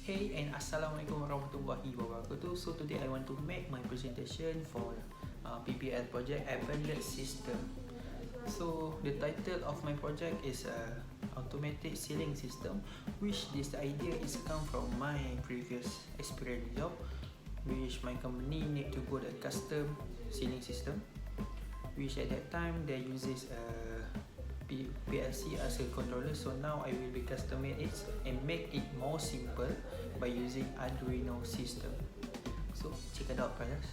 Hey and Assalamualaikum warahmatullahi wabarakatuh. So today I want to make my presentation for PPL project Embended System. So the title of my project is automatic sealing system, which this idea is come from my previous experience job, which my company need to go the custom sealing system, which at that time they uses PLC as a controller. So now I will be customize it and make it more simple by using Arduino system. So check it out, brothers.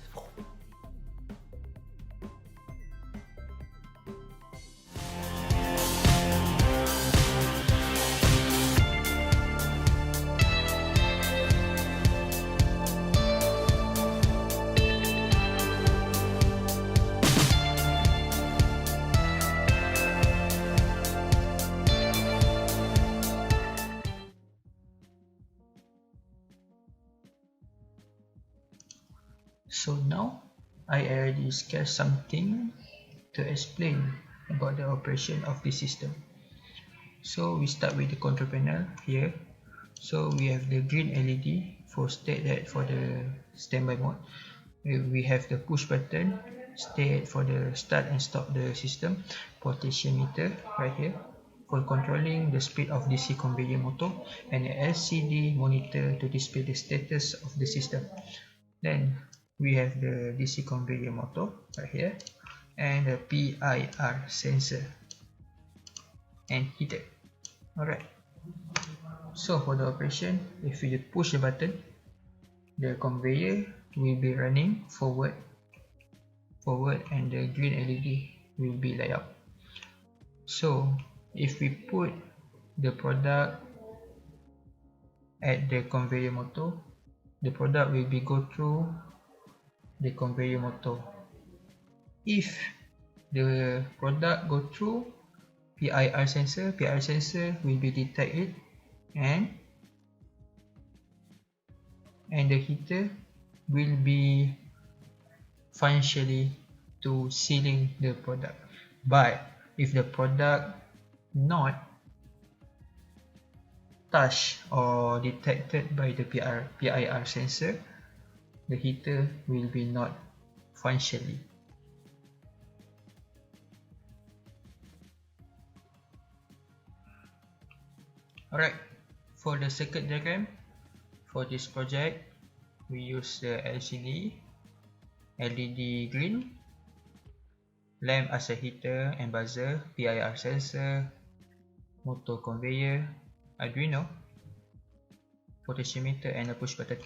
So now I already sketched something to explain about the operation of the system. So we start with the control panel here. So we have the green LED for state for the standby mode. We have the push button state for the start and stop the system. Potentiometer right here for controlling the speed of DC conveyor motor, and the LCD monitor to display the status of the system. Then we have the DC conveyor motor right here, and the PIR sensor and heater. Alright, so for the operation, if you push the button, the conveyor will be running forward, and the green LED will be light up. So if we put the product at the conveyor motor, the product will be go through the conveyor motor. If the product go through PIR sensor will be detect it, and the heater will be functionally to sealing the product. But if the product not touched or detected by the PIR sensor, the heater will be not functionally. Alright, for the circuit diagram for this project, we use the LCD, LED green, lamp as a heater and buzzer, PIR sensor, motor conveyor, Arduino, potentiometer, and a push button.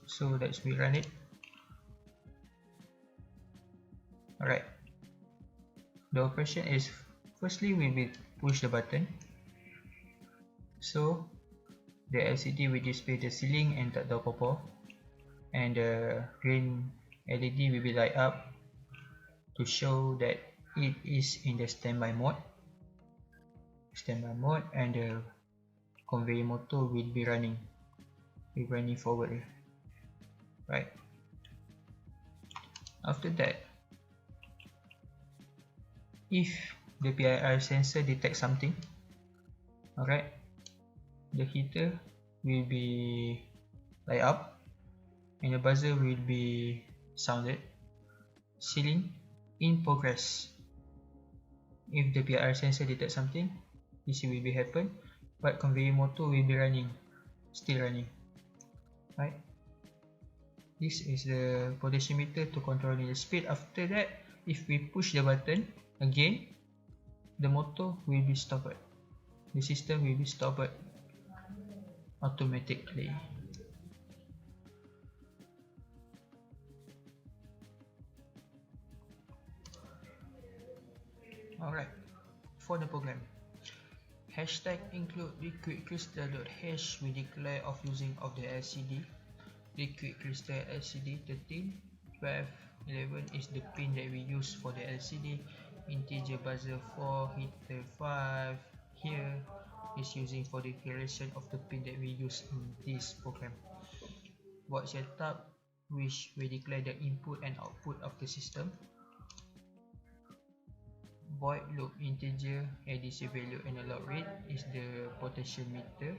So let's rerun it. Alright, the operation is, firstly we will push the button. So the LCD will display the ceiling and tak tahu apa-apa, and the green LED will be light up to show that it is in the standby mode, and the conveyor motor will be running forward, right? After that, if the PIR sensor detects something, alright, the heater will be light up and the buzzer will be sounded. Sealing in progress. If the PIR sensor detects something, this will be happen, but conveyor motor will be running, still running, right? This is the potentiometer to control the speed. After that, if we push the button again, the motor will be stopped. The system will be stopped automatically. Alright, for the program, hashtag include liquid crystal.hash we declare of using of the LCD. Liquid crystal LCD 13, 12, 11 is the pin that we use for the LCD. Integer buzzer 4, heater 5 here is using for the declaration of the pin that we use in this program. Board setup, which we declare the input and output of the system. void loop integer ADC value analog rate is the potentiometer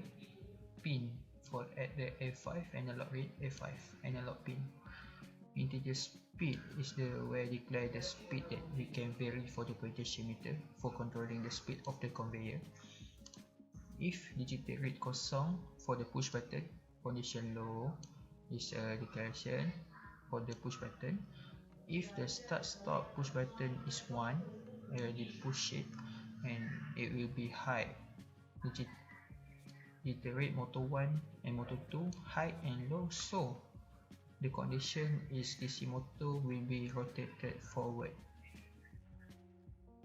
pin for at the A5 analog rate A5 analog pin. Integer speed is the where declare the speed that we can vary for the potentiometer for controlling the speed of the conveyor. If digital rate kosong for the push button, condition low is a declaration for the push button. If the start stop push button is 1, I already push it and it will be high. Digital rate motor 1 and motor 2 high and low, so the condition is DC motor will be rotated forward.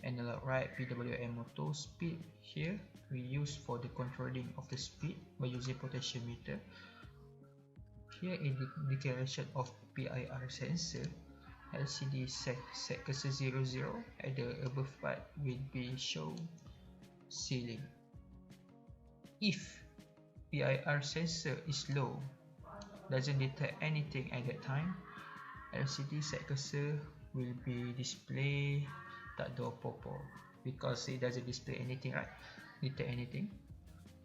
Analog right PWM motor speed here we use for the controlling of the speed by using potentiometer. Here is the declaration of PIR sensor. LCD set cursor 00 at the above part will be show ceiling. If PIR sensor is low, doesn't detect anything at that time, LCD set cursor will be display tak ada apa-apa because it doesn't display anything, right? Detect anything.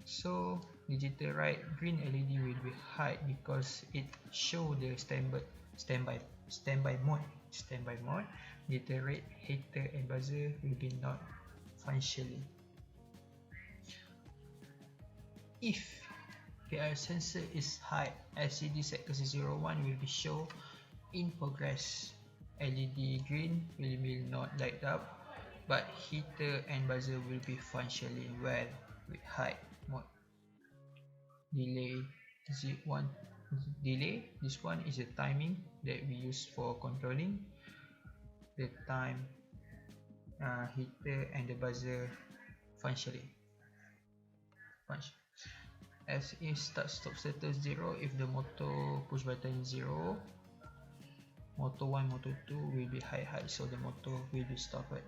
So digital right green LED will be high because it show the standby mode. Digital rate heater and buzzer will be not functioning. If PIR sensor is high, LCD set cursor 01 will be show in progress. LED green will not light up, but heater and buzzer will be functioning well with high mode. Delay this one is a timing that we use for controlling the time heater and the buzzer functioning. As if start stop status 0, if the motor push button 0, motor 1 motor 2 will be high, so the motor will be stopped.